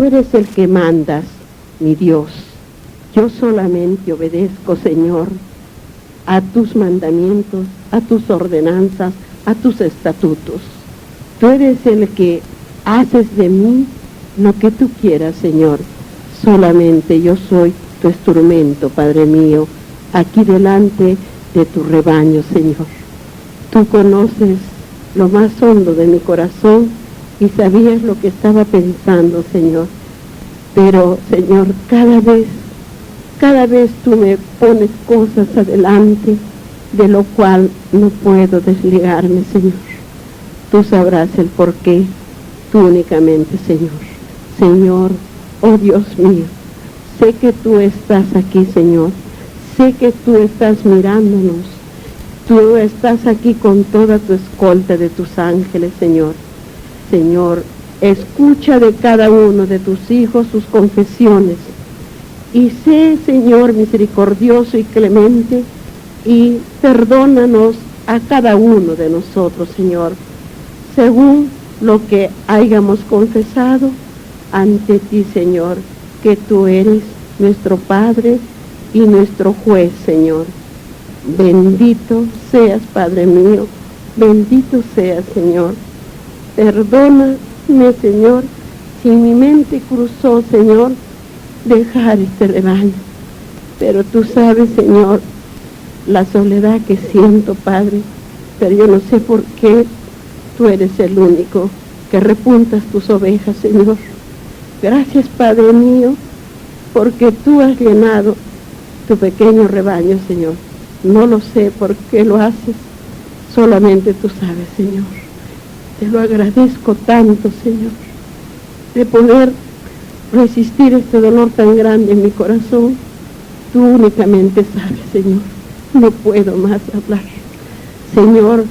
tú eres el que mandas, mi Dios. Yo solamente obedezco, Señor, a tus mandamientos, a tus ordenanzas, a tus estatutos. Tú eres el que haces de mí lo que tú quieras, Señor. Solamente yo soy tu instrumento, Padre mío, aquí delante de tu rebaño, Señor. Tú conoces lo más hondo de mi corazón y sabías lo que estaba pensando, Señor. Pero, Señor, cada vez tú me pones cosas adelante, de lo cual no puedo desligarme, Señor. Tú sabrás el porqué, tú únicamente, Señor. Señor, oh Dios mío, sé que tú estás aquí, Señor. Sé que tú estás mirándonos. Tú estás aquí con toda tu escolta de tus ángeles, Señor. Señor, escucha de cada uno de tus hijos sus confesiones. Y sé, Señor, misericordioso y clemente, y perdónanos a cada uno de nosotros, Señor, según lo que hayamos confesado ante ti, Señor, que tú eres nuestro Padre y nuestro juez, Señor. Bendito seas, Padre mío, bendito seas, Señor. Perdóname, Señor, si en mi mente cruzó, Señor, dejar este rebaño. Pero tú sabes, Señor, la soledad que siento, Padre, pero yo no sé por qué tú eres el único que repuntas tus ovejas, Señor. Gracias, Padre mío, porque tú has llenado tu pequeño rebaño, Señor. No lo sé por qué lo haces, solamente tú sabes, Señor. Te lo agradezco tanto, Señor, de poder resistir este dolor tan grande en mi corazón. Tú únicamente sabes, Señor. No puedo más hablar. Señor,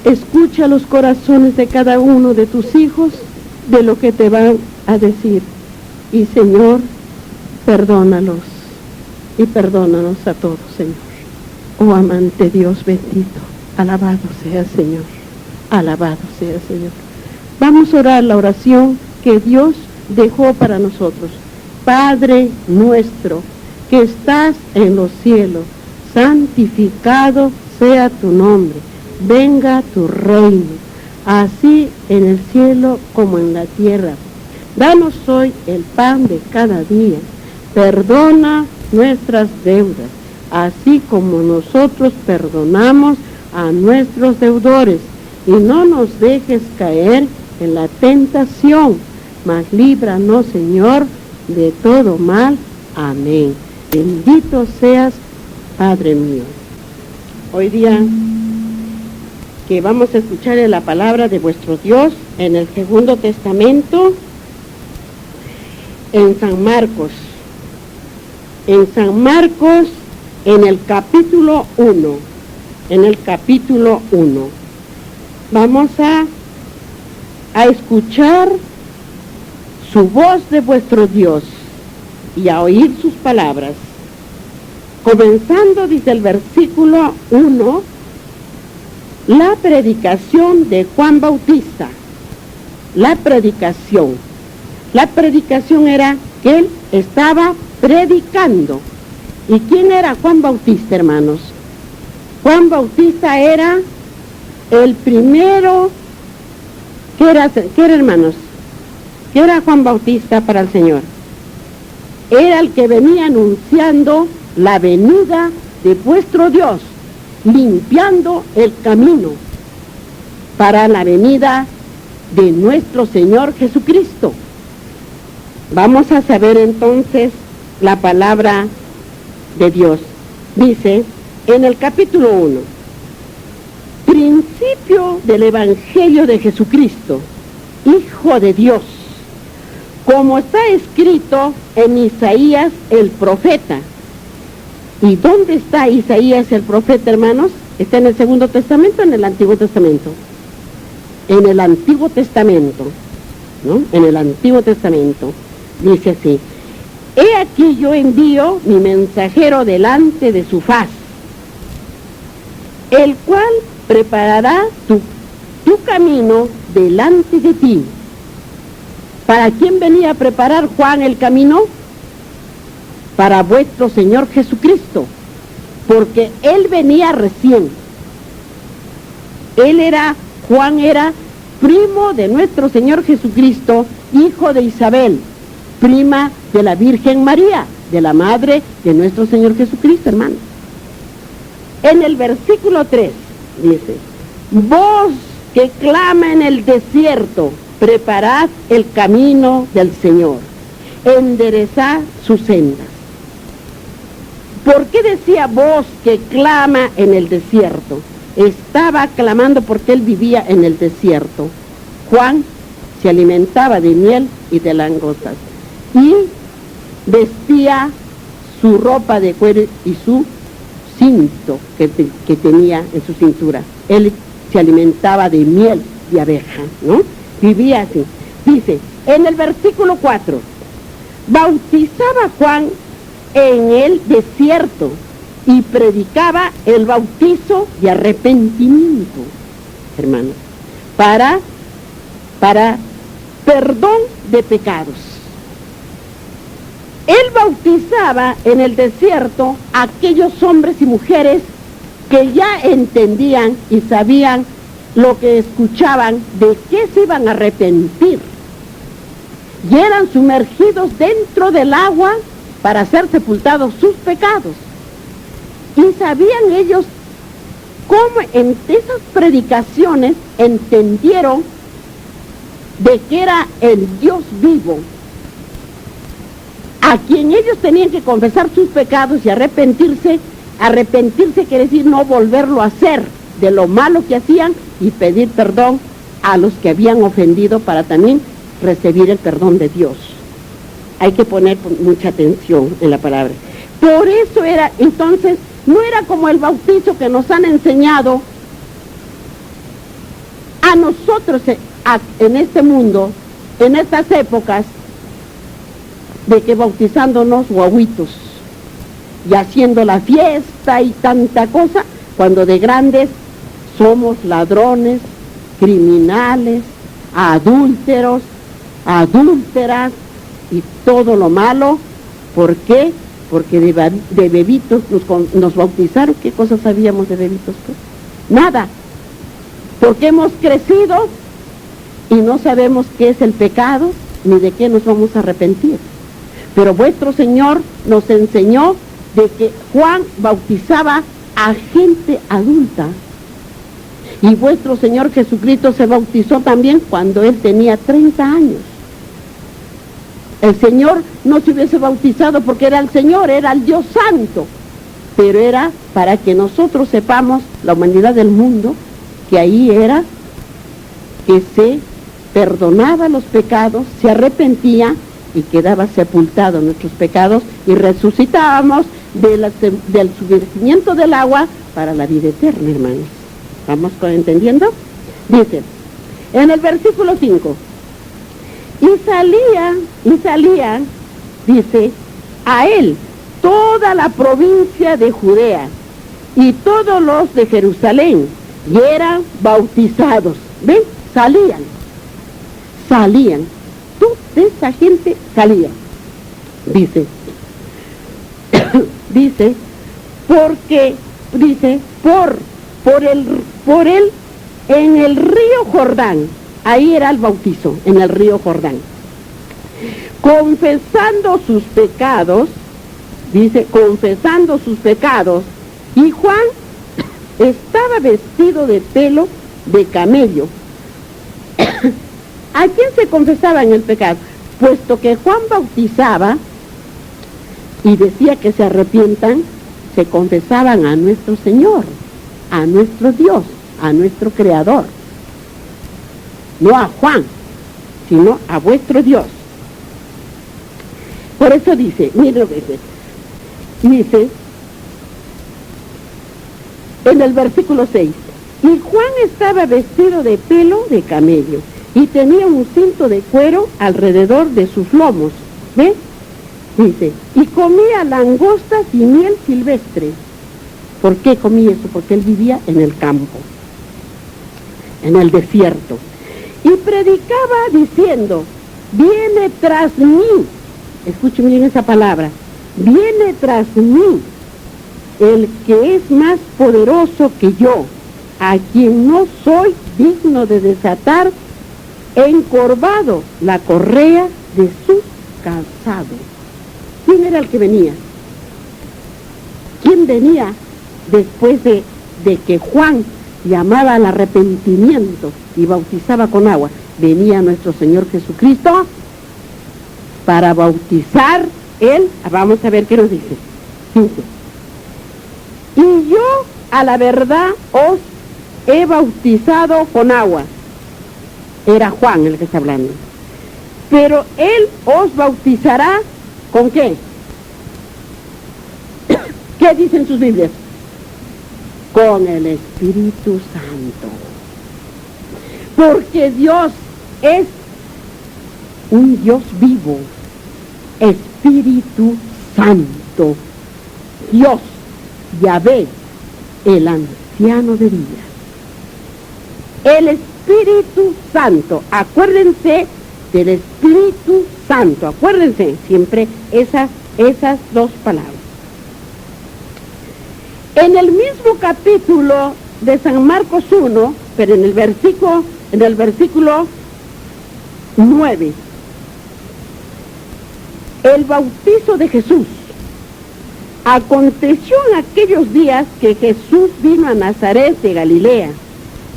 escucha los corazones de cada uno de tus hijos de lo que te van a decir. Y, Señor, perdónalos y perdónanos a todos, Señor. Oh amante Dios bendito, alabado sea, Señor. Alabado sea, Señor. Vamos a orar la oración que Dios dejó para nosotros. Padre nuestro, que estás en los cielos, santificado sea tu nombre. Venga tu reino, así en el cielo como en la tierra. Danos hoy el pan de cada día. Perdona nuestras deudas, así como nosotros perdonamos a nuestros deudores. Y no nos dejes caer en la tentación, mas líbranos, Señor, de todo mal. Amén. Bendito seas, Padre mío. Hoy día que vamos a escuchar la palabra de vuestro Dios en el Segundo Testamento, en San Marcos. En San Marcos, en el capítulo 1. En el capítulo 1. Vamos a escuchar su voz de vuestro Dios y a oír sus palabras. Comenzando desde el versículo 1, la predicación de Juan Bautista. La predicación era que él estaba predicando. ¿Y quién era Juan Bautista, hermanos? Juan Bautista era el primero. ¿Qué era, hermanos? ¿Qué era Juan Bautista para el Señor? Era el que venía anunciando la venida de vuestro Dios, limpiando el camino para la venida de nuestro Señor Jesucristo. Vamos a saber entonces la palabra de Dios. Dice en el capítulo 1, principio del Evangelio de Jesucristo, Hijo de Dios, como está escrito en Isaías el profeta. ¿Y dónde está Isaías el profeta, hermanos? ¿Está en el Segundo Testamento o en el Antiguo Testamento? En el Antiguo Testamento, ¿no? En el Antiguo Testamento. Dice así: he aquí yo envío mi mensajero delante de su faz, el cual preparará tu camino delante de ti. ¿Para quién venía a preparar Juan el camino? Para vuestro Señor Jesucristo, porque él venía recién. Juan era primo de nuestro Señor Jesucristo, hijo de Isabel, prima de la Virgen María, de la madre de nuestro Señor Jesucristo, hermano. En el versículo 3 dice: voz que clama en el desierto, preparad el camino del Señor, enderezad sus sendas. ¿Por qué decía voz que clama en el desierto? Estaba clamando porque él vivía en el desierto. Juan se alimentaba de miel y de langostas y vestía su ropa de cuero y su cinto que tenía en su cintura. Él se alimentaba de miel de abeja, ¿no? Vivía así. Dice, en el versículo 4, bautizaba Juan en el desierto y predicaba el bautizo de arrepentimiento, hermanos, para perdón de pecados. Él bautizaba en el desierto a aquellos hombres y mujeres que ya entendían y sabían lo que escuchaban, de qué se iban a arrepentir, y eran sumergidos dentro del agua para ser sepultados sus pecados. Y sabían ellos cómo en esas predicaciones entendieron de que era el Dios vivo, a quien ellos tenían que confesar sus pecados y arrepentirse. Arrepentirse quiere decir no volverlo a hacer de lo malo que hacían y pedir perdón a los que habían ofendido para también recibir el perdón de Dios. Hay que poner mucha atención en la palabra. Por eso era, entonces, no era como el bautizo que nos han enseñado a nosotros en este mundo, en estas épocas, de que bautizándonos guaguitos y haciendo la fiesta y tanta cosa, cuando de grandes somos ladrones, criminales, adúlteros, adúlteras y todo lo malo. ¿Por qué? Porque de bebitos nos bautizaron. ¿Qué cosas sabíamos de bebitos? Pues nada, porque hemos crecido y no sabemos qué es el pecado ni de qué nos vamos a arrepentir. Pero vuestro Señor nos enseñó de que Juan bautizaba a gente adulta, y vuestro Señor Jesucristo se bautizó también cuando él tenía 30 años. El Señor no se hubiese bautizado porque era el Señor, era el Dios Santo, pero era para que nosotros sepamos, la humanidad del mundo, que ahí era que se perdonaba los pecados, se arrepentía y quedaba sepultado nuestros pecados y resucitábamos del sumergimiento del agua para la vida eterna, hermanos. ¿Vamos entendiendo? Dice, en el versículo 5, y salían, dice, a él toda la provincia de Judea y todos los de Jerusalén, y eran bautizados. ¿Ven? Salían. Toda esa gente salía. Dice, porque, dice, por él, en el río Jordán, ahí era el bautizo, en el río Jordán, confesando sus pecados, dice, confesando sus pecados, y Juan estaba vestido de pelo de camello. ¿A quién se confesaba en el pecado? Puesto que Juan bautizaba y decía que se arrepientan, se confesaban a nuestro Señor, a nuestro Dios, a nuestro Creador. No a Juan, sino a vuestro Dios. Por eso dice, miren lo que dice en el versículo 6, y Juan estaba vestido de pelo de camello y tenía un cinto de cuero alrededor de sus lomos. ¿Ves? Dice, y comía langostas y miel silvestre. ¿Por qué comía eso? Porque él vivía en el campo, en el desierto. Y predicaba diciendo, viene tras mí, escuchen bien esa palabra, viene tras mí el que es más poderoso que yo, a quien no soy digno de desatar encorvado la correa de su calzado. ¿Quién era el que venía? ¿Quién venía después de que Juan llamaba al arrepentimiento y bautizaba con agua? Venía nuestro Señor Jesucristo para bautizar él. Vamos a ver qué nos dice. 15. Y yo a la verdad os he bautizado con agua. Era Juan el que está hablando. Pero él os bautizará ¿con qué? ¿Qué dicen sus Biblias? Con el Espíritu Santo. Porque Dios es un Dios vivo, Espíritu Santo. Dios, Yahvé, el anciano de días. El Espíritu Santo, acuérdense del Espíritu Santo, acuérdense siempre esas dos palabras. En el mismo capítulo de San Marcos 1, pero en el versículo 9, el bautizo de Jesús. Aconteció en aquellos días que Jesús vino a Nazaret de Galilea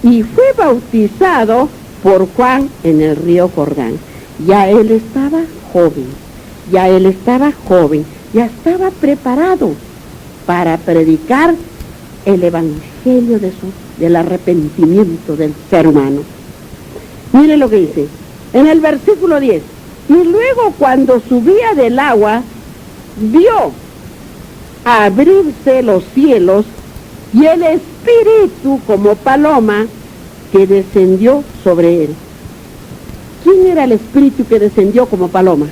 y fue bautizado por Juan en el río Jordán. Ya él estaba joven, ya estaba preparado para predicar el evangelio del arrepentimiento del ser humano. Mire lo que dice, en el versículo 10, y luego cuando subía del agua, vio abrirse los cielos y el Espíritu como paloma que descendió sobre él. ¿Quién era el Espíritu que descendió como paloma?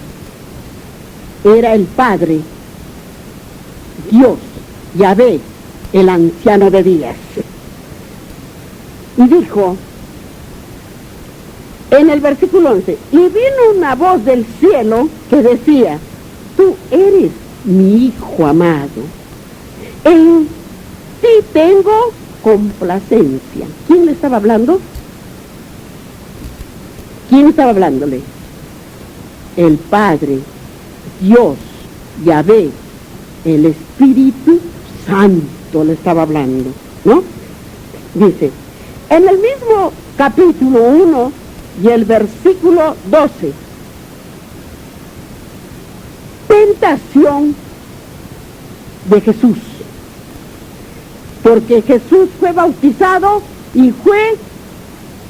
Era el Padre, Dios, Yahvé, el anciano de días. Y dijo, en el versículo 11, y vino una voz del cielo que decía, tú eres mi Hijo amado, en ti tengo complacencia. ¿Quién le estaba hablando? ¿Quién estaba hablándole? El Padre, Dios, Yahvé, el Espíritu Santo le estaba hablando, ¿no? Dice, en el mismo capítulo 1 y el versículo 12, tentación de Jesús, porque Jesús fue bautizado y fue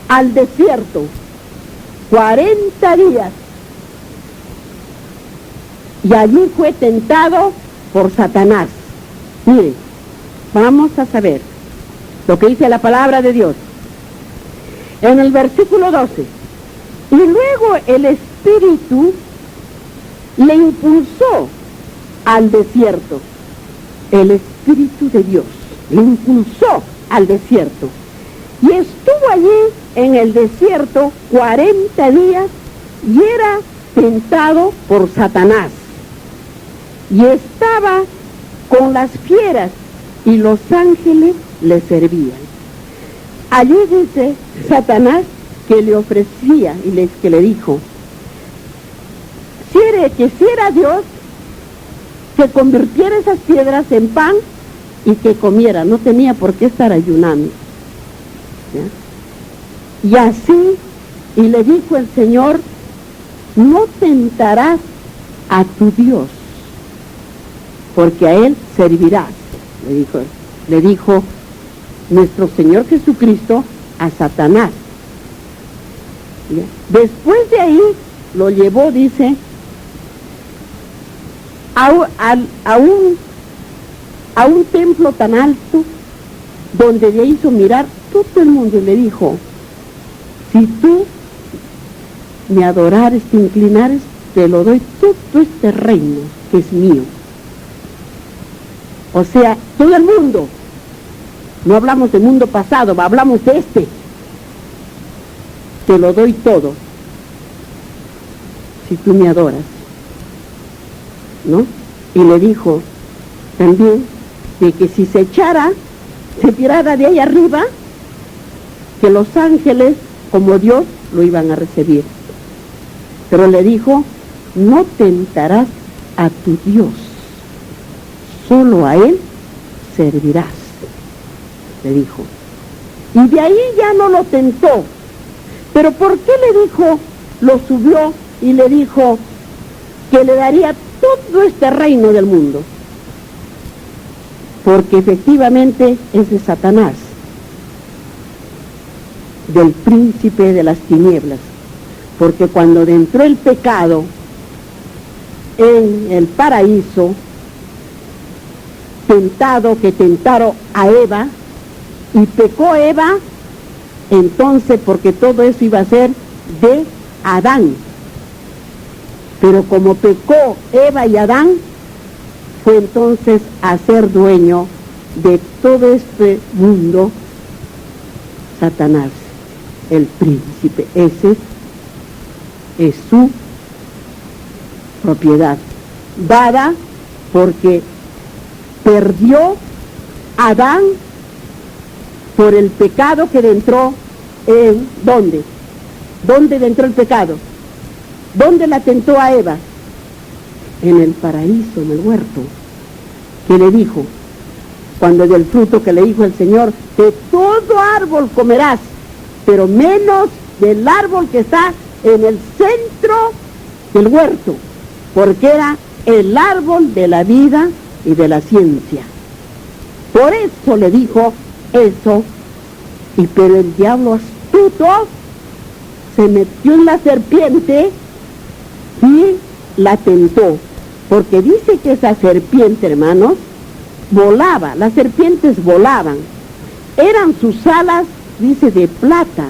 al desierto 40 días y allí fue tentado por Satanás. Mire, vamos a saber lo que dice la palabra de Dios en el versículo 12. Y luego el Espíritu le impulsó al desierto. El Espíritu de Dios le impulsó al desierto. Y estuvo allí en el desierto 40 días y era tentado por Satanás. Y estaba con las fieras y los ángeles le servían. Allí dice Satanás que le ofrecía y que le dijo, que si era Dios, que convirtiera esas piedras en pan y que comiera, no tenía por qué estar ayunando. ¿Ya? Y así, y le dijo el Señor, no tentarás a tu Dios, porque a Él servirás, le dijo nuestro Señor Jesucristo a Satanás. ¿Ya? Después de ahí, lo llevó, dice, a un templo tan alto, donde le hizo mirar todo el mundo y le dijo, si tú me adorares, te inclinares, te lo doy todo este reino que es mío. O sea, todo el mundo. No hablamos del mundo pasado, hablamos de este. Te lo doy todo. si tú me adoras, ¿no? Y le dijo también de que si se tirara de ahí arriba, que los ángeles, como Dios, lo iban a recibir. Pero le dijo, no tentarás a tu Dios, solo a Él servirás, le dijo. Y de ahí ya no lo tentó. Pero ¿por qué le dijo, lo subió y le dijo que le daría todo este reino del mundo? Porque efectivamente es de Satanás, del príncipe de las tinieblas. Porque cuando entró el pecado en el paraíso, tentaron a Eva, y pecó Eva, entonces porque todo eso iba a ser de Adán. Pero como pecó Eva y Adán, fue entonces a ser dueño de todo este mundo Satanás, el príncipe. Ese es su propiedad, dada porque perdió Adán por el pecado que entró en ¿dónde? ¿Dónde entró el pecado? ¿Dónde la tentó a Eva? En el paraíso, en el huerto. Que le dijo, cuando del fruto que le dijo el Señor, de todo árbol comerás, pero menos del árbol que está en el centro del huerto, porque era el árbol de la vida y de la ciencia. Por eso le dijo eso, pero el diablo astuto se metió en la serpiente y la tentó, porque dice que esa serpiente, hermanos, volaba, las serpientes volaban, eran sus alas, dice, de plata,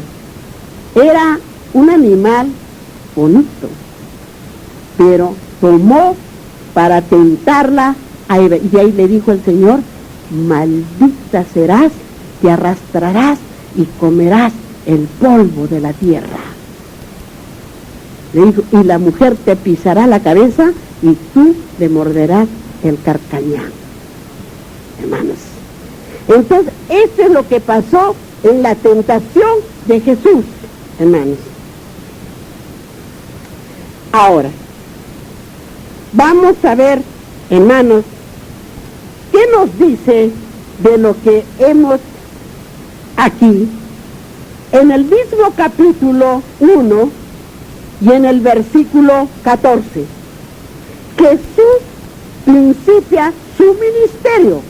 era un animal bonito, pero tomó para tentarla a Eva, y de ahí le dijo el Señor, maldita serás, te arrastrarás y comerás el polvo de la tierra. Le dijo, y la mujer te pisará la cabeza y tú le morderás el carcañán. Hermanos, entonces eso es lo que pasó en la tentación de Jesús, hermanos. Ahora, vamos a ver, hermanos, ¿qué nos dice de lo que hemos aquí? En el mismo capítulo 1 y en el versículo 14, Jesús principia su ministerio.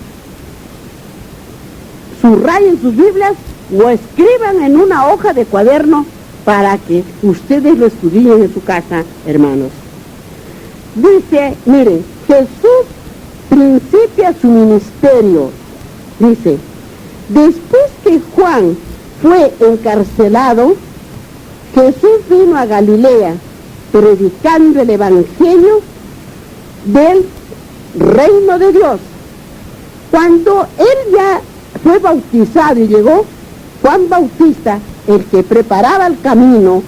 Subrayen sus Biblias o escriban en una hoja de cuaderno para que ustedes lo estudien en su casa, hermanos. Dice, miren, Jesús principia su ministerio. Dice, después que Juan fue encarcelado, Jesús vino a Galilea predicando el evangelio del reino de Dios. Cuando él ya fue bautizado y llegó, Juan Bautista, el que preparaba el camino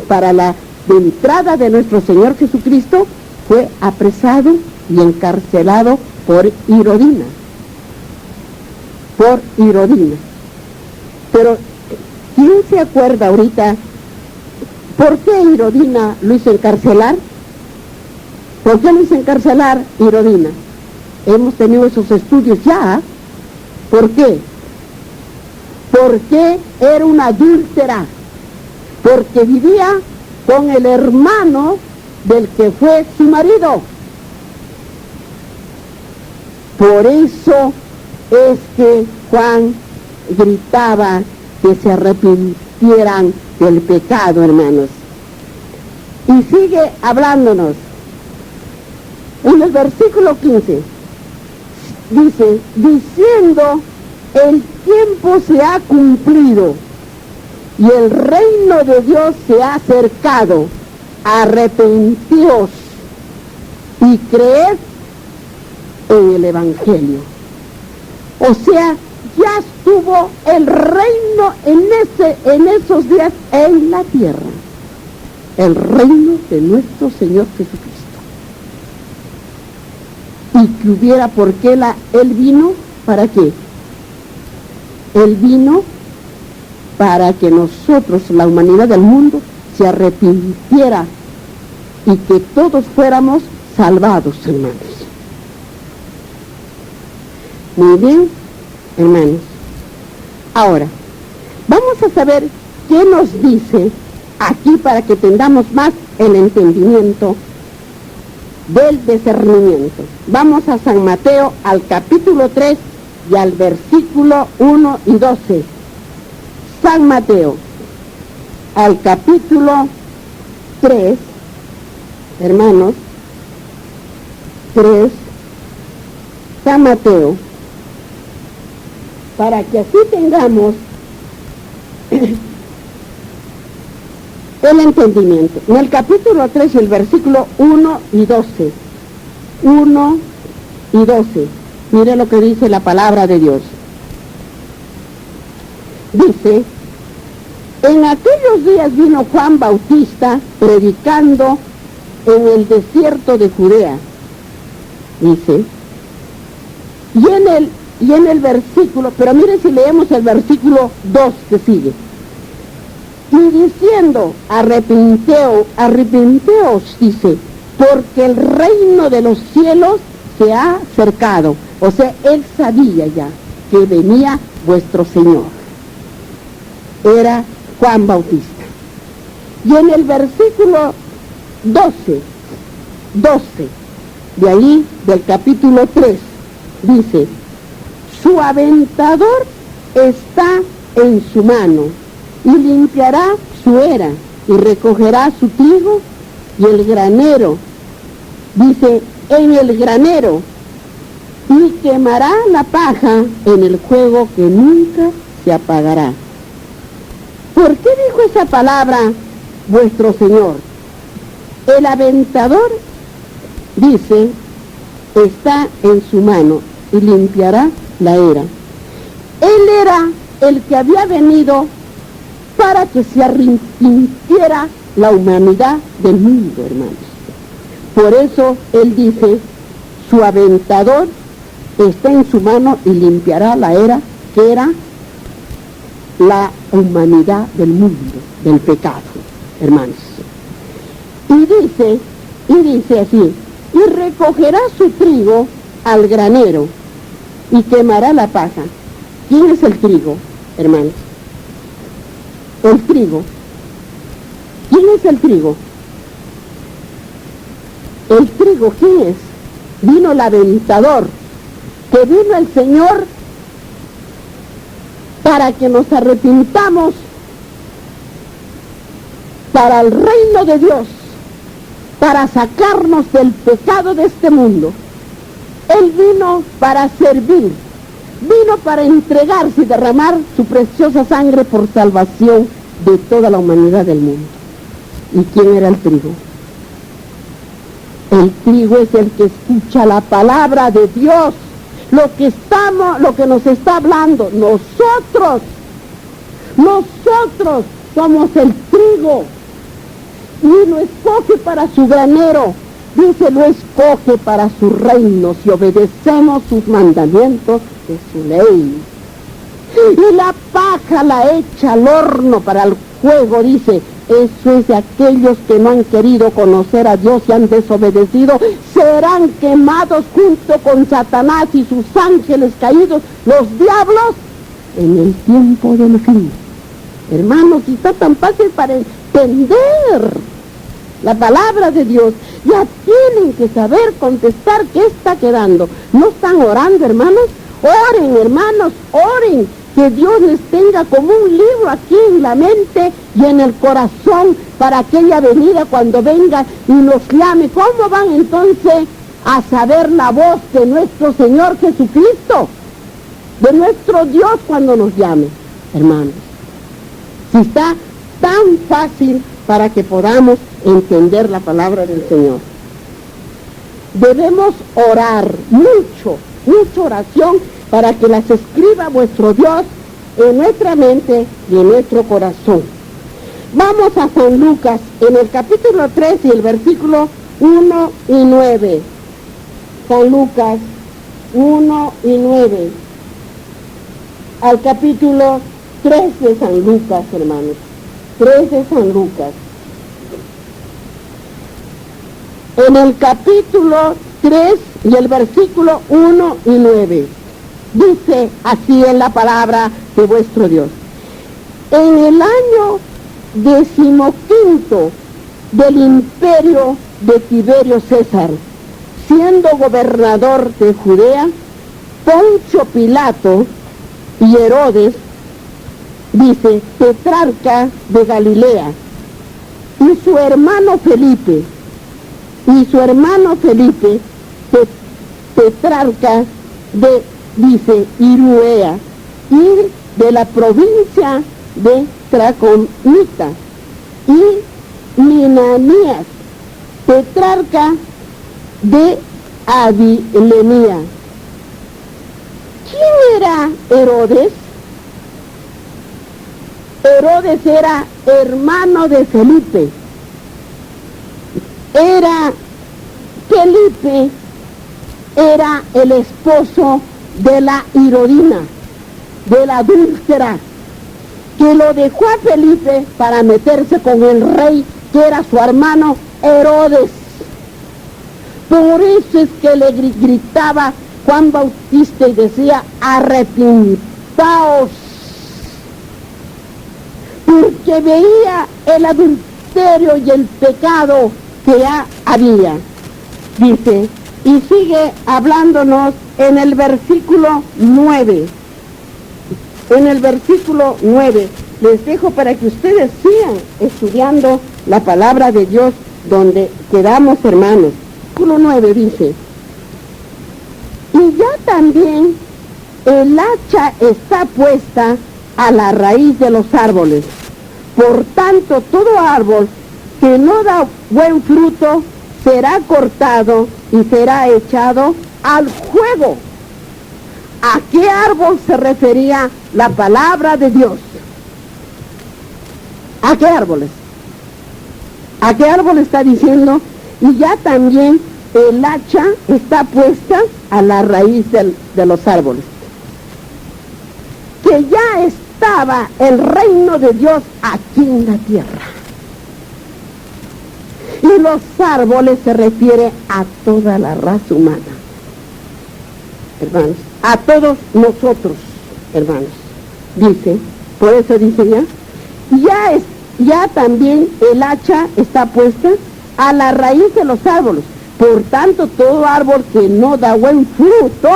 para la entrada de nuestro Señor Jesucristo, fue apresado y encarcelado por Herodina. Por Herodina. Pero, ¿quién se acuerda ahorita por qué Herodina lo hizo encarcelar? ¿Por qué lo hizo encarcelar Herodina? Hemos tenido esos estudios ya. ¿Por qué? Porque era una adúltera. Porque vivía con el hermano del que fue su marido. Por eso es que Juan gritaba que se arrepintieran del pecado, hermanos. Y sigue hablándonos. En el versículo 15, dice, diciendo, el tiempo se ha cumplido y el reino de Dios se ha acercado. Arrepentíos y creed en el evangelio. O sea, ya estuvo el reino en esos días en la tierra. el reino de nuestro Señor Jesucristo. Y que hubiera, porque Él vino, ¿para qué? Él vino para que nosotros, la humanidad del mundo, se arrepintiera y que todos fuéramos salvados, hermanos. Muy bien, hermanos. Ahora, vamos a saber qué nos dice aquí para que tengamos más el entendimiento del discernimiento. Vamos a San Mateo, al capítulo 3 y al versículo 1 y 12. San Mateo, al capítulo 3, hermanos, 3, San Mateo, para que así tengamos el entendimiento. En el capítulo 3, el versículo 1 y 12. 1 y 12. Mire lo que dice la palabra de Dios. Dice: en aquellos días vino Juan Bautista predicando en el desierto de Judea. Dice, y en el versículo, pero mire si leemos el versículo 2 que sigue. Y diciendo, arrepinteos, dice, porque el reino de los cielos se ha acercado. O sea, él sabía ya que venía vuestro Señor. Era Juan Bautista. Y en el versículo 12, de ahí, del capítulo 3, dice, su aventador está en su mano, y limpiará su era, y recogerá su trigo, y el granero, dice, en el granero, y quemará la paja en el fuego que nunca se apagará. ¿Por qué dijo esa palabra vuestro Señor? El aventador, dice, está en su mano y limpiará la era. Él era el que había venido para que se arrepintiera la humanidad del mundo, hermanos. Por eso Él dice, su aventador está en su mano y limpiará la era, que era la humanidad del mundo, del pecado, hermanos. Y dice así, y recogerá su trigo al granero y quemará la paja. ¿Quién es el trigo, hermanos? El trigo. ¿Quién es el trigo? El trigo, ¿quién es? Vino el aventador, que vino el Señor para que nos arrepintamos para el reino de Dios, para sacarnos del pecado de este mundo. Él vino para servir, vino para entregarse y derramar su preciosa sangre por salvación de toda la humanidad del mundo. ¿Y quién era el trigo? El trigo es el que escucha la palabra de Dios, lo que nos está hablando. Nosotros somos el trigo, y lo escoge para su granero. Dice, lo escoge para su reino si obedecemos sus mandamientos de su ley. Y la paja la echa al horno para el fuego, dice. Eso es de aquellos que no han querido conocer a Dios y han desobedecido. Serán quemados junto con Satanás y sus ángeles caídos, los diablos, en el tiempo del fin. Hermanos, si está tan fácil para entender la palabra de Dios, ya tienen que saber contestar qué está quedando. ¿No están orando, hermanos? Oren, hermanos, oren, que Dios les tenga como un libro aquí en la mente y en el corazón para aquella venida cuando venga y nos llame. ¿Cómo van entonces a saber la voz de nuestro Señor Jesucristo, de nuestro Dios cuando nos llame, hermanos? Si está tan fácil para que podamos entender la palabra del Señor. Debemos orar mucha oración para que las escriba vuestro Dios en nuestra mente y en nuestro corazón. Vamos a San Lucas, en el capítulo 3 y el versículo 1 y 9. San Lucas 1 y 9. Al capítulo 3 de San Lucas, hermanos. 3 de San Lucas. En el capítulo 3 y el versículo 1 y 9. Dice así en la palabra de vuestro Dios. En el año 15 del imperio de Tiberio César, siendo gobernador de Judea, Poncio Pilato y Herodes, dice, tetrarca de Galilea, y su hermano Felipe, tetrarca de, dice, Iruea, y de la provincia de Traconita, y Linanías, tetrarca de Abilenia. ¿Quién era Herodes? Herodes era hermano de Felipe. Felipe era el esposo de la Herodina, de la adúltera, que lo dejó a Felipe para meterse con el rey, que era su hermano Herodes. Por eso es que le gritaba Juan Bautista y decía, arrepintaos, porque veía el adulterio y el pecado que había. Dice, y sigue hablándonos en el versículo 9. En el versículo 9, les dejo para que ustedes sigan estudiando la palabra de Dios donde quedamos, hermanos. Versículo 9 dice, y ya también el hacha está puesta a la raíz de los árboles. Por tanto, todo árbol que no da buen fruto será cortado y será echado al fuego. ¿A qué árbol se refería la palabra de Dios? ¿A qué árboles? ¿A qué árbol está diciendo? Y ya también el hacha está puesta a la raíz de los árboles. Que ya estaba el reino de Dios aquí en la tierra. Y los árboles se refiere a toda la raza humana, hermanos, a todos nosotros, hermanos. Dice, por eso dice ya también el hacha está puesta a la raíz de los árboles. Por tanto, todo árbol que no da buen fruto,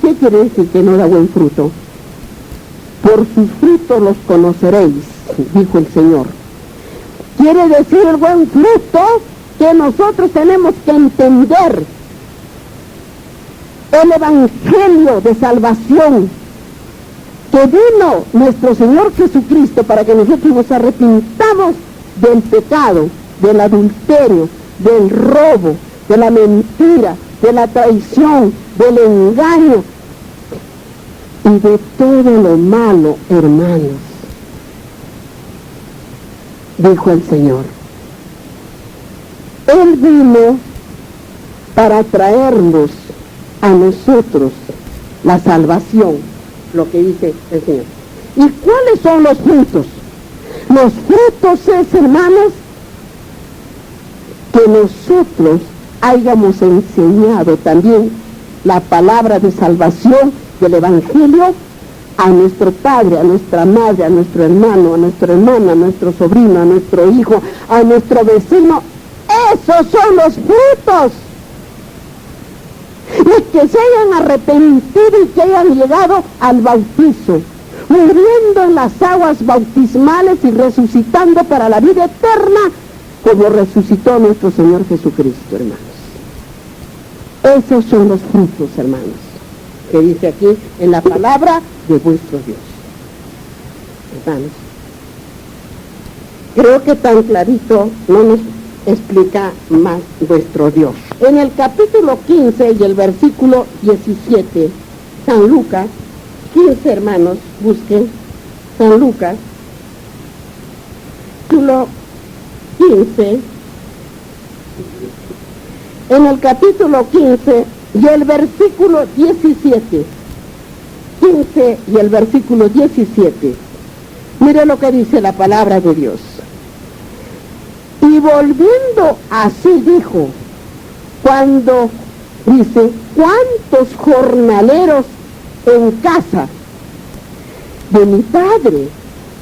¿qué quiere decir que no da buen fruto? Por sus frutos los conoceréis, dijo el Señor. Quiere decir el buen fruto que nosotros tenemos que entender. El evangelio de salvación que vino nuestro Señor Jesucristo para que nosotros nos arrepintamos del pecado, del adulterio, del robo, de la mentira, de la traición, del engaño y de todo lo malo, hermanos, dijo el Señor. Él vino para traernos a nosotros la salvación, lo que dice el Señor. ¿Y cuáles son los frutos? Los frutos es, hermanos, que nosotros hayamos enseñado también la palabra de salvación del Evangelio a nuestro padre, a nuestra madre, a nuestro hermano, a nuestra hermana, a nuestro sobrino, a nuestro hijo, a nuestro vecino. Esos son los frutos. Y que se hayan arrepentido y que hayan llegado al bautizo, muriendo en las aguas bautismales y resucitando para la vida eterna, como resucitó nuestro Señor Jesucristo, hermanos. Esos son los frutos, hermanos, que dice aquí en la palabra de vuestro Dios. Hermanos, creo que tan clarito no nos explica más vuestro Dios. En el capítulo 15 y el versículo 17, San Lucas 15, hermanos, busquen San Lucas, capítulo 15, en el capítulo 15 y el versículo 17. 15 y el versículo 17. Mire lo que dice la palabra de Dios. Y volviendo así dijo, cuando dice, ¿cuántos jornaleros en casa de mi padre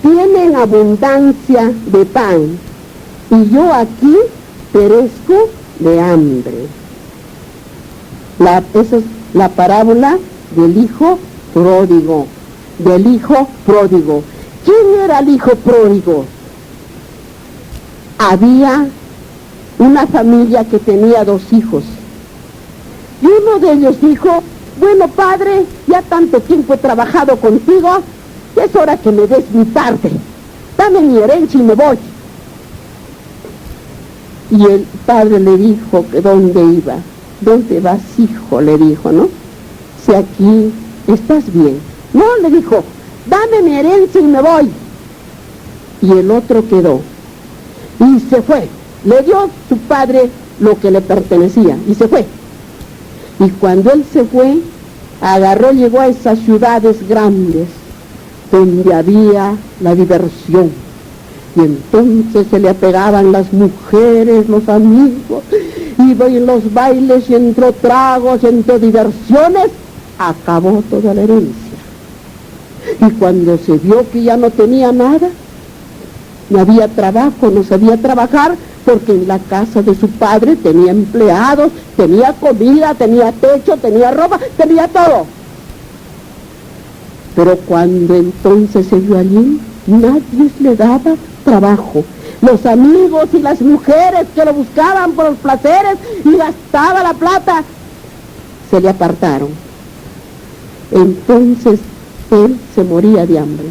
tienen abundancia de pan y yo aquí perezco de hambre? Esa es la parábola del hijo pródigo, del hijo pródigo. ¿Quién era el hijo pródigo? Había una familia que tenía 2 hijos. Y uno de ellos dijo, bueno, padre, ya tanto tiempo he trabajado contigo, es hora que me des mi parte. Dame mi herencia y me voy. Y el padre le dijo que dónde iba. ¿Dónde vas, hijo? Le dijo, ¿no? Si aquí estás bien. No, le dijo, dame mi herencia y me voy. Y el otro quedó. Y se fue. Le dio su padre lo que le pertenecía. Y se fue. Y cuando él se fue, llegó a esas ciudades grandes, donde había la diversión. Y entonces se le apegaban las mujeres, los amigos, iba en los bailes, y entró tragos, y entró diversiones, acabó toda la herencia. Y cuando se vio que ya no tenía nada, no había trabajo, no sabía trabajar, porque en la casa de su padre tenía empleados, tenía comida, tenía techo, tenía ropa, tenía todo. Pero cuando entonces se vio allí, nadie le daba trabajo. Los amigos y las mujeres que lo buscaban por los placeres y gastaba la plata, se le apartaron. Entonces él se moría de hambre.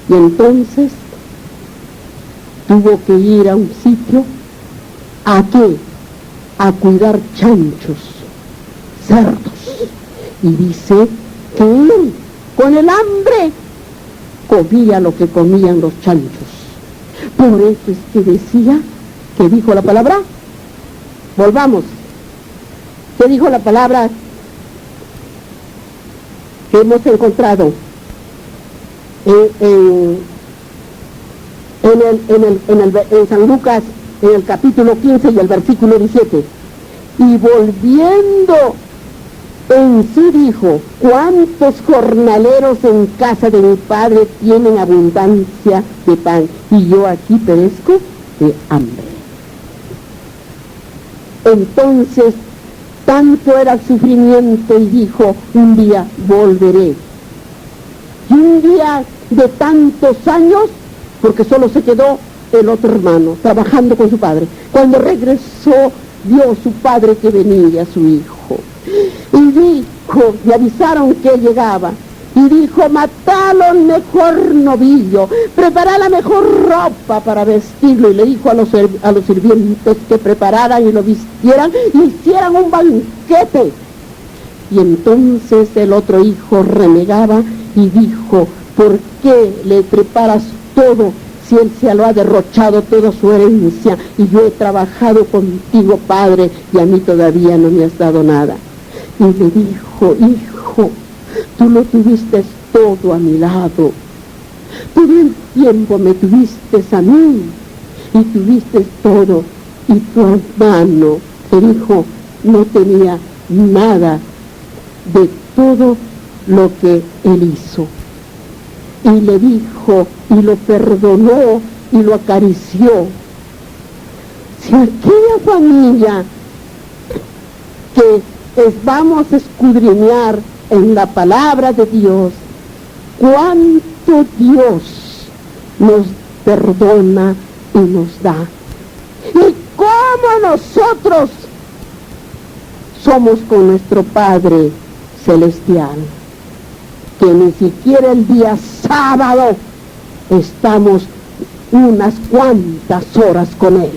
Y entonces tuvo que ir a un sitio. ¿A qué? A cuidar chanchos, cerdos. Y dice que él, con el hambre, comía lo que comían los chanchos. Por eso es que decía, que dijo la palabra, volvamos, que dijo la palabra que hemos encontrado en San Lucas, en el capítulo 15 y el versículo 17. Y volviendo en sí dijo, ¿cuántos jornaleros en casa de mi padre tienen abundancia de pan? Y yo aquí perezco de hambre. Entonces, tanto era el sufrimiento y dijo, un día volveré. Y un día de tantos años, porque solo se quedó el otro hermano, trabajando con su padre. Cuando regresó, vio su padre que venía, su hijo. Y dijo, le avisaron que llegaba, y dijo, matalo el mejor novillo, prepara la mejor ropa para vestirlo, y le dijo a los sirvientes que prepararan y lo vistieran, y hicieran un banquete. Y entonces el otro hijo renegaba y dijo, ¿por qué le preparas todo si él se lo ha derrochado toda su herencia, y yo he trabajado contigo, padre, y a mí todavía no me has dado nada? Y le dijo, hijo, tú lo tuviste todo a mi lado, todo el tiempo me tuviste a mí, y tuviste todo, y tu hermano, el hijo, no tenía nada de todo lo que él hizo. Y le dijo, y lo perdonó, y lo acarició. Si aquella familia que vamos a escudriñar en la palabra de Dios, cuánto Dios nos perdona y nos da, y cómo nosotros somos con nuestro Padre Celestial, que ni siquiera el día sábado estamos unas cuantas horas con Él,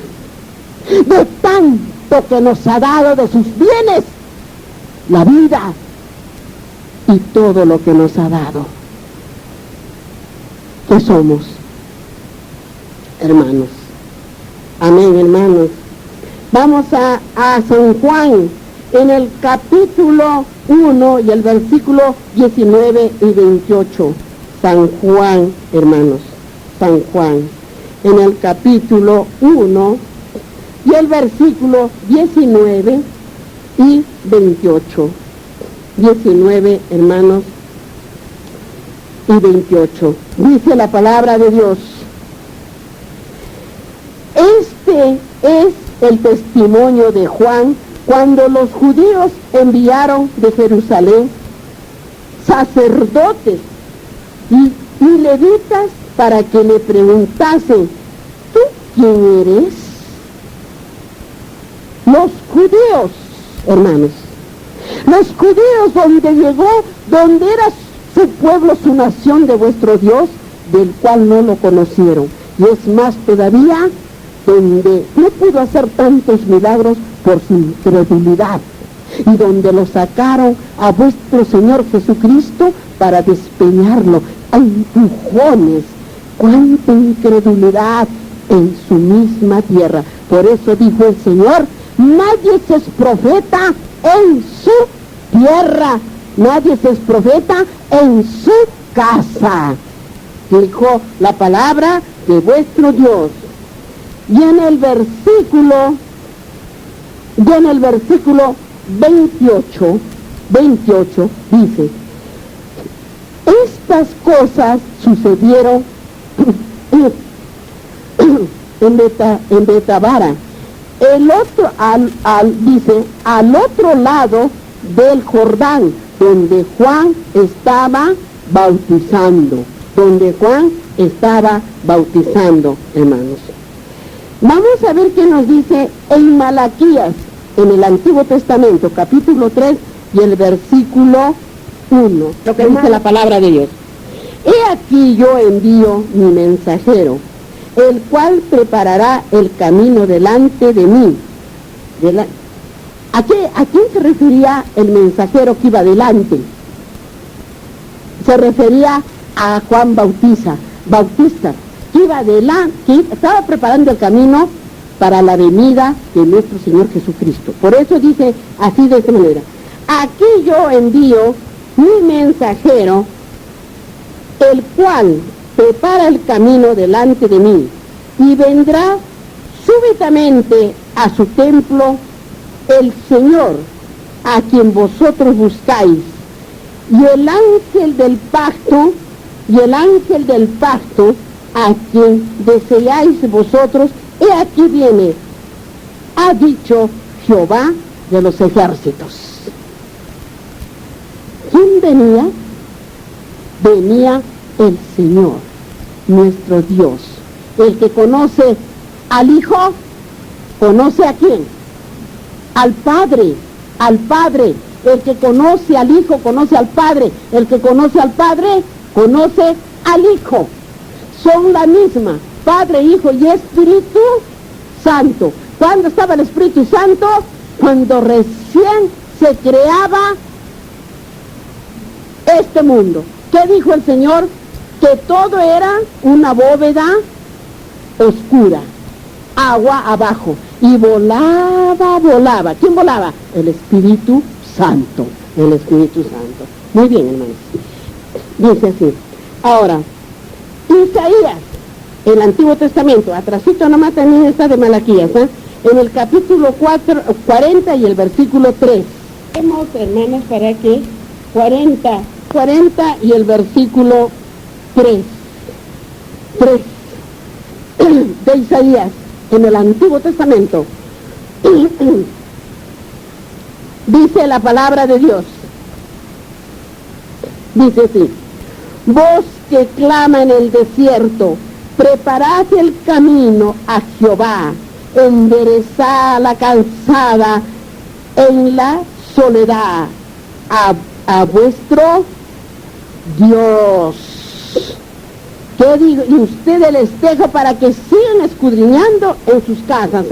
de tanto que nos ha dado de sus bienes, la vida y todo lo que nos ha dado. que somos, hermanos. Amén, hermanos. Vamos a San Juan, en el capítulo 1 y el versículo 19 y 28. San Juan, hermanos, San Juan, en el capítulo 1 y el versículo 19 y 28. 19, hermanos, y 28. Dice la palabra de Dios: este es el testimonio de Juan cuando los judíos enviaron de Jerusalén sacerdotes y levitas para que le preguntasen: ¿tú quién eres? Los judíos, hermanos, los judíos donde era su pueblo, su nación, de vuestro Dios, del cual no lo conocieron. Y es más todavía, donde no pudo hacer tantos milagros por su incredulidad, y donde lo sacaron a vuestro Señor Jesucristo para despeñarlo a empujones. ¡Cuánta incredulidad en su misma tierra! Por eso dijo el Señor: nadie se es profeta en su tierra, nadie se es profeta en su casa, dijo la palabra de vuestro Dios. Y en el versículo 28 dice: estas cosas sucedieron en Betabara, dice, al otro lado del Jordán, donde Juan estaba bautizando, hermanos. Vamos a ver qué nos dice en Malaquías, en el Antiguo Testamento, capítulo 3 y el versículo 1, lo que dice la palabra de Dios. He aquí yo envío mi mensajero, el cual preparará el camino delante de mí. ¿A quién se refería el mensajero que iba delante? Se refería a Juan Bautista, que iba adelante, que estaba preparando el camino para la venida de nuestro Señor Jesucristo. Por eso dice así, de esta manera: aquí yo envío mi mensajero, el cual prepara el camino delante de mí, y vendrá súbitamente a su templo el Señor, a quien vosotros buscáis, y el ángel del pacto, a quien deseáis vosotros, he aquí viene, ha dicho Jehová de los ejércitos. ¿Quién venía? Venía el Señor, nuestro Dios. El que conoce al Hijo, ¿conoce a quién? Al Padre. El que conoce al Hijo, conoce al Padre. El que conoce al Padre, conoce al Hijo. Son la misma, Padre, Hijo y Espíritu Santo. ¿Cuándo estaba el Espíritu Santo? Cuando recién se creaba este mundo. ¿Qué dijo el Señor? Que todo era una bóveda oscura, agua abajo, y volaba. ¿Quién volaba? El Espíritu Santo. Muy bien, hermanos. Dice así. Ahora, Isaías, el Antiguo Testamento, atrasito nomás también está de Malaquías, en el capítulo 40 y el versículo 3. Vemos, hermanos, para que 40 y el versículo 3 de Isaías, en el Antiguo Testamento. Dice la palabra de Dios, dice así: voz que clama en el desierto, preparad el camino a Jehová, enderezad la calzada en la soledad a vuestro Dios. ¿Qué digo? Y ustedes les dejo para que sigan escudriñando en sus casas,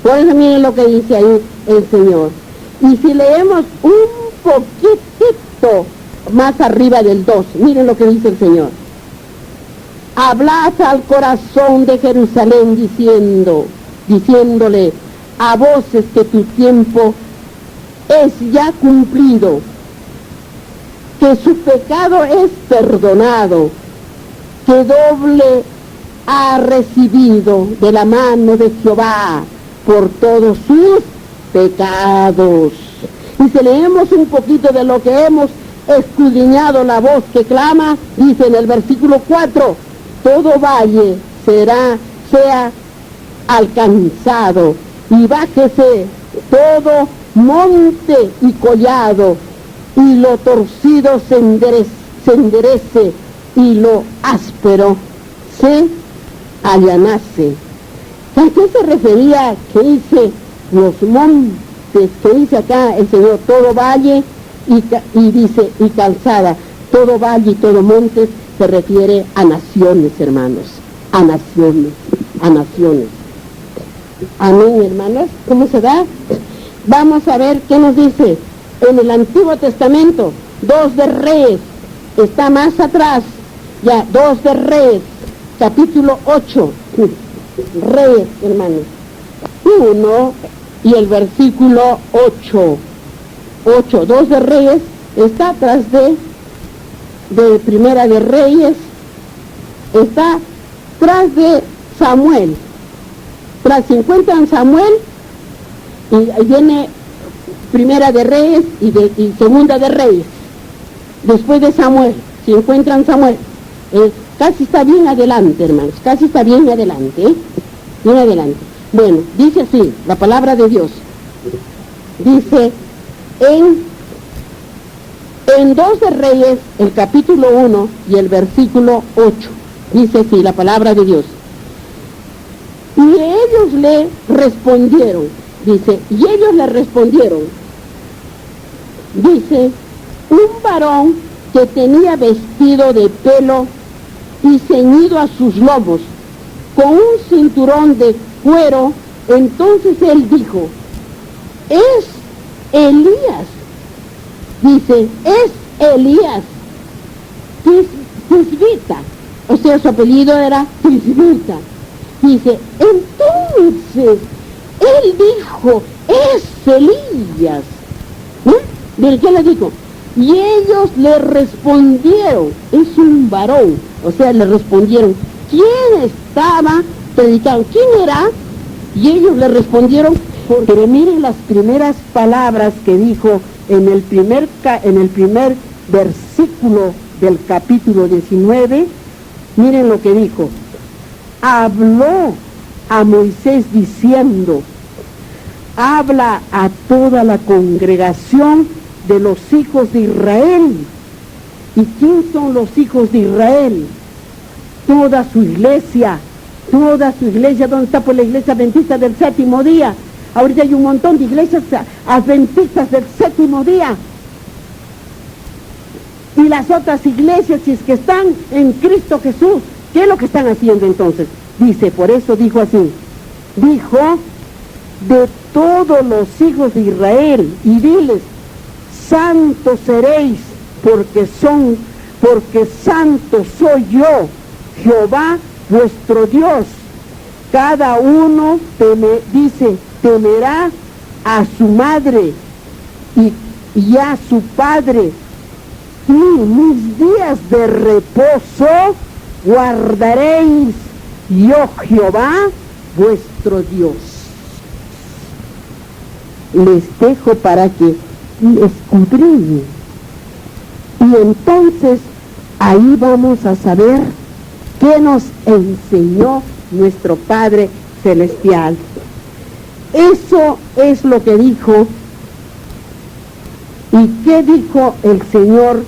Por eso miren lo que dice ahí el Señor. Y si leemos un poquitito más arriba del 2, miren lo que dice el Señor. hablad al corazón de Jerusalén diciéndole a voces que tu tiempo es ya cumplido, que su pecado es perdonado, que doble ha recibido de la mano de Jehová por todos sus pecados. Y si leemos un poquito de lo que hemos escudriñado, la voz que clama, dice en el versículo 4, todo valle sea alcanzado, y bájese todo monte y collado, y lo torcido se enderece, y lo áspero se allanase. ¿A qué se refería que dice los montes, que dice acá el Señor, todo valle y dice y calzada? Todo valle y todo monte se refiere a naciones, hermanos, a naciones. Amén, hermanos. ¿Cómo se da? Vamos a ver qué nos dice en el Antiguo Testamento. 2 de Reyes, está más atrás, ya, 2 de Reyes, capítulo 8, Reyes, hermanos, 1 y el versículo 8, 2 de Reyes, está atrás de Primera de Reyes, está tras de Samuel, se encuentra en Samuel, y ahí viene Primera de Reyes y Segunda de Reyes. Después de Samuel, se encuentra en Samuel. Casi está bien adelante, hermanos, casi está bien adelante, bien adelante. Bueno, dice así, la palabra de Dios. Dice en 2 de Reyes, el capítulo 1 y el versículo 8. Dice así, la palabra de Dios. Y ellos le respondieron, dice, dice, un varón que tenía vestido de pelo y ceñido a sus lomos, con un cinturón de cuero. Entonces él dijo, es Elías. Dice, es Elías, Tisbita, o sea, su apellido era Tisbita. Dice, entonces él dijo, es Elías. ¿De qué le dijo? Y ellos le respondieron, es un varón, o sea, le respondieron, ¿quién estaba predicando? ¿Quién era? Y ellos le respondieron, pero miren las primeras palabras que dijo en el primer versículo del capítulo 19, miren lo que dijo. Habló a Moisés diciendo, habla a toda la congregación de los hijos de Israel. ¿Y quién son los hijos de Israel? Toda su iglesia. ¿Dónde está pues la iglesia adventista del séptimo día? Ahorita hay un montón de iglesias adventistas del séptimo día. Y las otras iglesias, si es que están en Cristo Jesús, ¿qué es lo que están haciendo entonces? Dice, por eso dijo así, dijo, de todos los hijos de Israel, y diles, santos seréis, porque santo soy yo, Jehová vuestro Dios. Cada uno temerá a su madre y a su padre, y mis días de reposo guardaréis, yo Jehová vuestro Dios. Les dejo para que escudriñen, y entonces ahí vamos a saber qué nos enseñó nuestro Padre Celestial. Eso es lo que dijo. ¿Y qué dijo el Señor?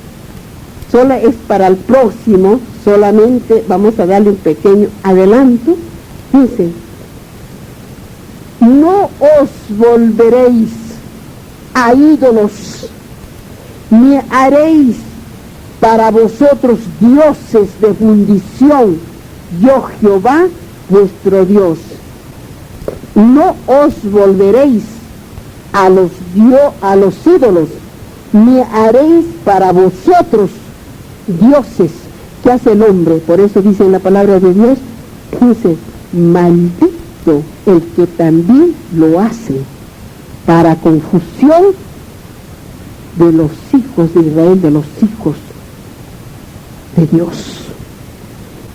Solo es para el próximo, solamente vamos a darle un pequeño adelanto. Dice, no os volveréis a ídolos, ni haréis para vosotros dioses de fundición, yo Jehová vuestro Dios. No os volveréis a los ídolos, ni haréis para vosotros dioses ¿Qué hace el hombre? Por eso dice en la palabra de Dios, dice, maldito el que también lo hace, para confusión de los hijos de Israel, de los hijos de Dios.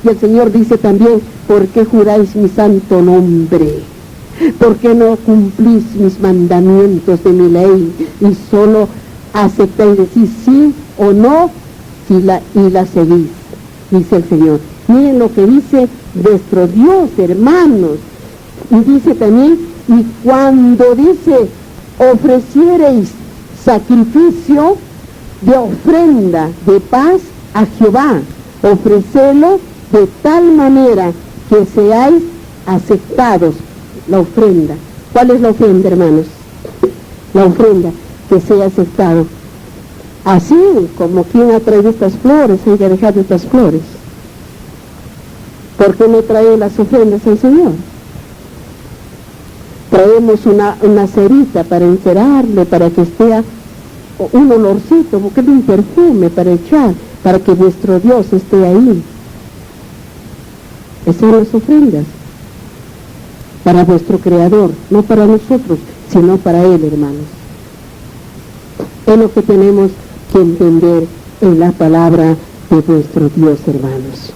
Y el Señor dice también, ¿por qué juráis mi santo nombre? ¿Por qué no cumplís mis mandamientos de mi ley y solo aceptáis decir sí o no y la seguís? Dice el Señor. Miren lo que dice vuestro Dios, hermanos. Y dice también, y cuando dice, ofreciereis sacrificio de ofrenda de paz a Jehová, ofrecedlo de tal manera que seáis aceptados. La ofrenda. ¿Cuál es la ofrenda, hermanos? La ofrenda, que sea aceptado. Así como quien ha traído estas flores, hay que dejar estas flores. ¿Por qué no trae las ofrendas al Señor? Traemos una cerita para encerarle, para que esté un olorcito, porque es un perfume para echar, para que nuestro Dios esté ahí. Esas son las ofrendas. Para vuestro Creador, no para nosotros, sino para Él, hermanos. Es lo que tenemos que entender en la palabra de nuestro Dios, hermanos.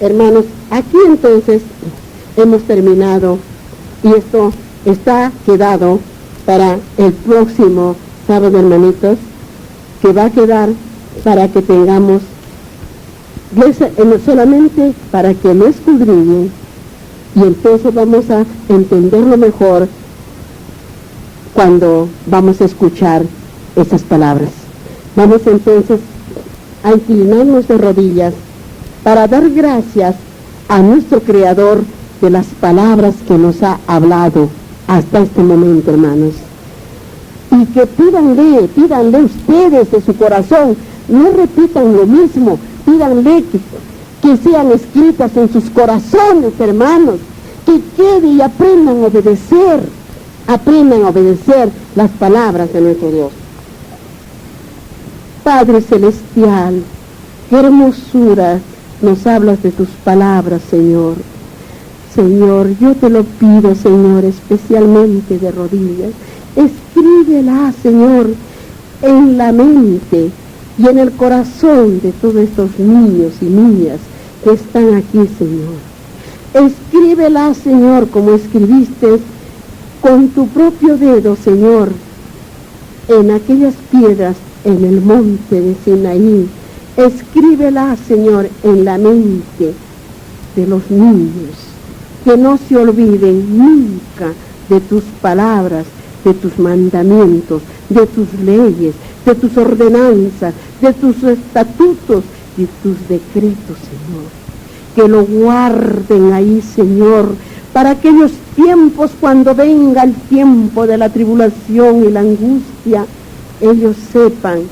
Hermanos, aquí entonces hemos terminado y esto está quedado para el próximo sábado, hermanitos, que va a quedar para que tengamos solamente para que lo escudriñen, y entonces vamos a entenderlo mejor cuando vamos a escuchar esas palabras. Vamos entonces a inclinarnos de rodillas para dar gracias a nuestro Creador de las palabras que nos ha hablado hasta este momento, hermanos. Y que pídanle ustedes de su corazón, no repitan lo mismo, pídanle que sean escritas en sus corazones, hermanos, que quede y aprendan a obedecer las palabras de nuestro Dios. Padre Celestial, qué hermosura nos hablas de tus palabras, Señor. Señor, yo te lo pido, Señor, especialmente de rodillas. Escríbela, Señor, en la mente y en el corazón de todos estos niños y niñas que están aquí, Señor. Escríbela, Señor, como escribiste con tu propio dedo, Señor, en aquellas piedras en el monte de Sinaí. Escríbela, Señor, en la mente de los niños, que no se olviden nunca de tus palabras, de tus mandamientos, de tus leyes, de tus ordenanzas, de tus estatutos y tus decretos, Señor. Que lo guarden ahí, Señor, para aquellos tiempos cuando venga el tiempo de la tribulación y la angustia, ellos sepan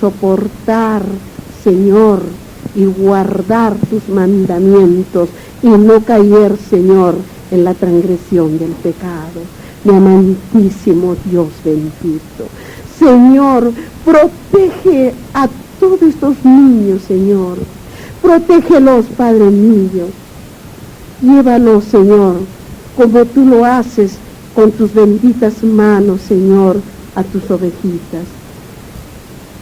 soportar, Señor, y guardar tus mandamientos y no caer, Señor, en la transgresión del pecado. Mi amantísimo Dios bendito, Señor, protege a todos estos niños, Señor. Protégelos, Padre mío. Llévalos, Señor, como tú lo haces con tus benditas manos, Señor, a tus ovejitas.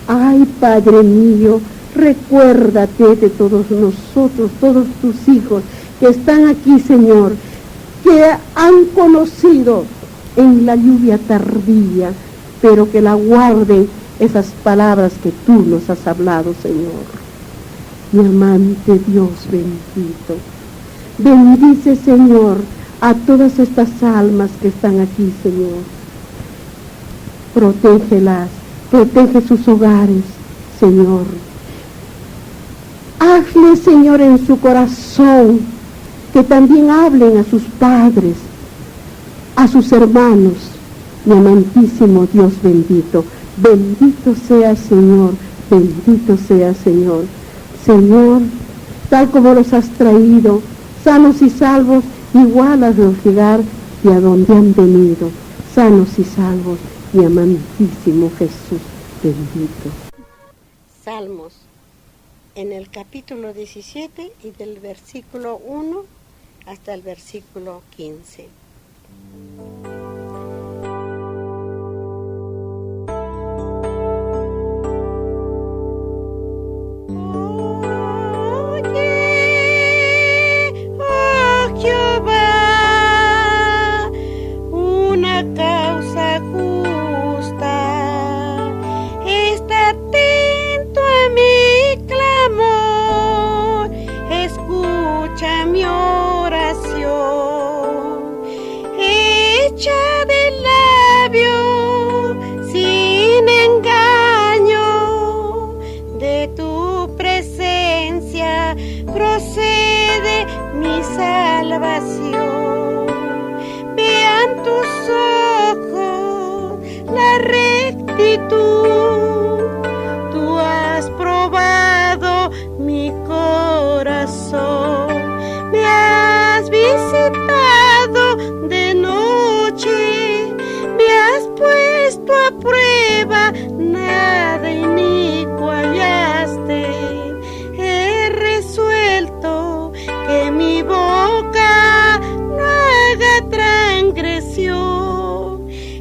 Ay, Padre mío, recuérdate de todos nosotros, todos tus hijos que están aquí, Señor, que han conocido en la lluvia tardía, pero que la guarden esas palabras que tú nos has hablado, Señor. Mi amante Dios bendito, bendice, Señor, a todas estas almas que están aquí, Señor. Protégelas, protege sus hogares, Señor. Hazle, Señor, en su corazón que también hablen a sus padres, a sus hermanos. Mi amantísimo Dios bendito, bendito sea, Señor, bendito sea, Señor. Señor, tal como los has traído, sanos y salvos, igual a los llegar y a donde han venido, sanos y salvos, mi amantísimo Jesús bendito. Salmos, en el capítulo 17 y del versículo 1 hasta el versículo 15. Vean tus ojos la rectitud, tú has probado mi corazón, me has visitado de noche, me has puesto a prueba, nada inicuo hallaste, he resuelto que mi boca no haga transgresión.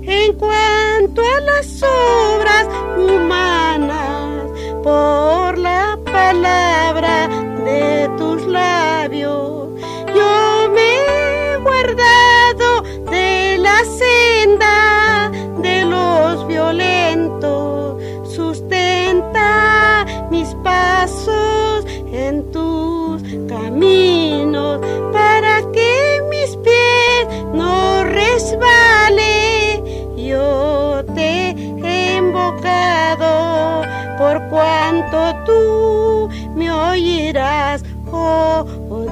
En cuanto a las obras humanas, por la palabra de tus labios, yo me he guardado de la senda de los violentos, sustenta mis pasos en tus caminos, para que mis pies no resbale. Yo te he invocado, por cuanto tú me oirás, oh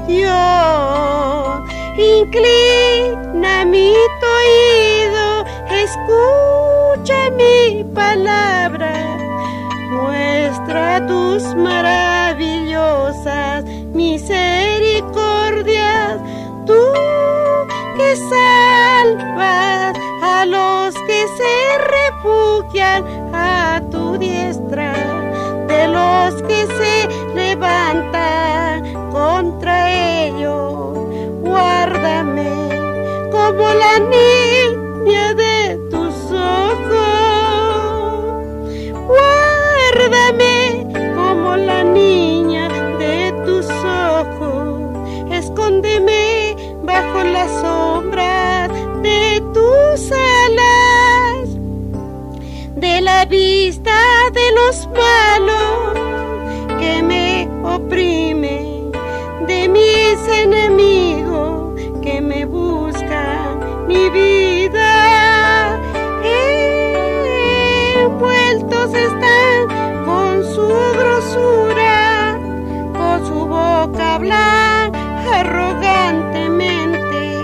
Dios. Inclina mi oído, escucha mi palabra, muestra tus maravillosas misericordias, tú que salvas a los que se refugian a tu diestra, de los que se levantan contra ellos, guárdame como la niña de tus ojos, guárdame como la niña de tus ojos, escóndeme bajo la sombra de tus alas, de la vista de los malos que me oprimen, de mis enemigos que me buscan mi vida. Envueltos están con su grosura, con su boca hablan arrogantemente,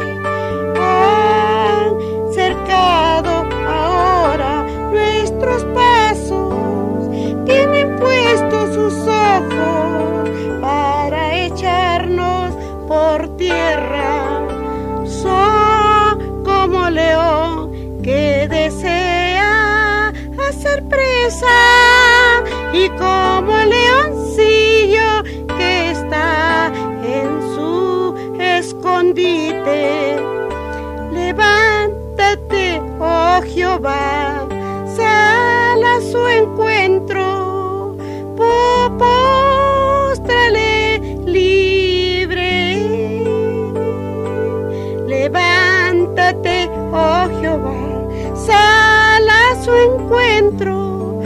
han cercado ahora nuestros pasos, tienen puestos sus ojos para echarnos por tierra. Son como león que desea hacer presa, y como leoncillo que está en su escondite. Levántate, oh Jehová, sal a su encuentro, póstrale libre. Levántate, oh Jehová, sal a su encuentro,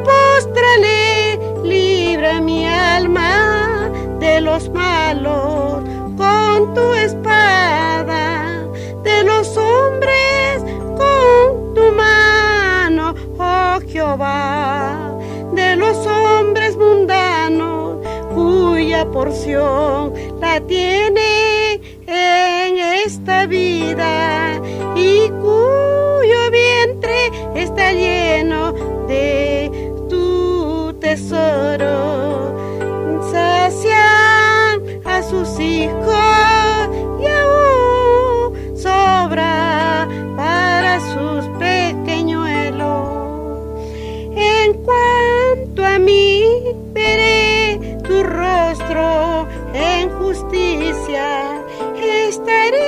póstrale libre mi alma de los malos con tu espada, de los hombres con tu mano, oh Jehová, de los hombres mundanos cuya porción la tiene en esta vida y cuyo vientre está lleno de tu tesoro. Sacian a sus hijos y aún sobra para sus pequeñuelos. En cuanto a misterio